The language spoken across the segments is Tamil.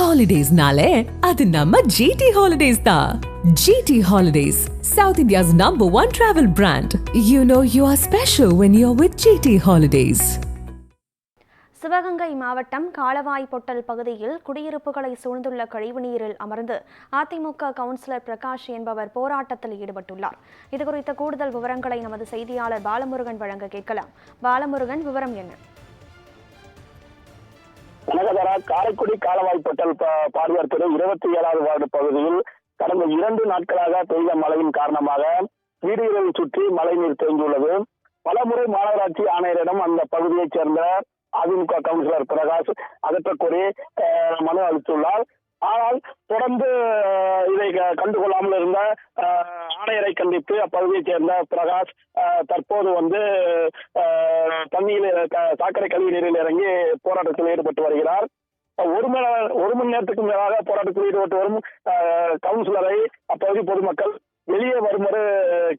ஹாலிடேஸ்னாலே அது நம்ம ஜிடி ஹாலிடேஸ் தான். GT holidays, South India's #1 travel brand. You know you are special when you're with GT Holidays. Sivaganga மாவட்டம் காளவாய் பொட்டல் பகுதியில் குடியிருப்புகளை சூழ்ந்துள்ள கழிவுநீரில் அமர்ந்து அதிமுக கவுன்சிலர் பிரகாஷ் என்பவர் போராட்டத்தில் ஈடுபட்டுள்ளார். இதுகுறித்த கூடுதல் விவரங்களை நமது செய்தியாளர் பாலமுருகன் வழங்க கேட்கலாம். பாலமுருகன், விவரம் என்ன? காரைக்குடி காளவாய் பொட்டல் பார்வையர் தெரு 27வது வார்டு பகுதியில் கடந்த 2 நாட்களாக பெய்த மழையின் காரணமாக வீடுகளை சுற்றி மழைநீர் தேங்கியுள்ளது. பலமுறை மாநகராட்சி ஆணையரிடம் அந்த பகுதியைச் சேர்ந்த அதிமுக கவுன்சிலர் பிரகாஷ் அகற்றக்கோரி மனு அளித்துள்ளார். ஆனால் தொடர்ந்து இதை கண்டுகொள்ளாமல் இருந்த ஆணையரை கண்டித்து அப்பகுதியைச் சேர்ந்த பிரகாஷ் தற்போது தண்ணியில் சாக்கடை கழிவு நீரில் இறங்கி போராட்டத்தில் ஈடுபட்டு வருகிறார். ஒரு மணி நேரத்துக்கு மேலாக போராட்டத்தில் ஈடுபட்டு வரும் கவுன்சிலரை அப்பகுதி பொதுமக்கள் வெளியே வருமாறு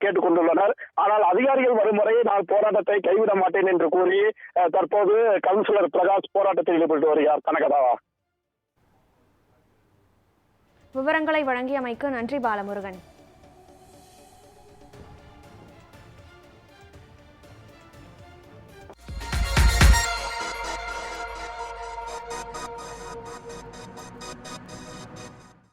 கேட்டுக் கொண்டுள்ளனர். ஆனால் அதிகாரிகள் வருமுறை நான் போராட்டத்தை கைவிட மாட்டேன் என்று கூறி தற்போது கவுன்சிலர் பிரகாஷ் போராட்டத்தில் ஈடுபட்டு வருகிறார். கனகதாவா, விவரங்களை வழங்கியமைக்கு நன்றி பாலமுருகன்.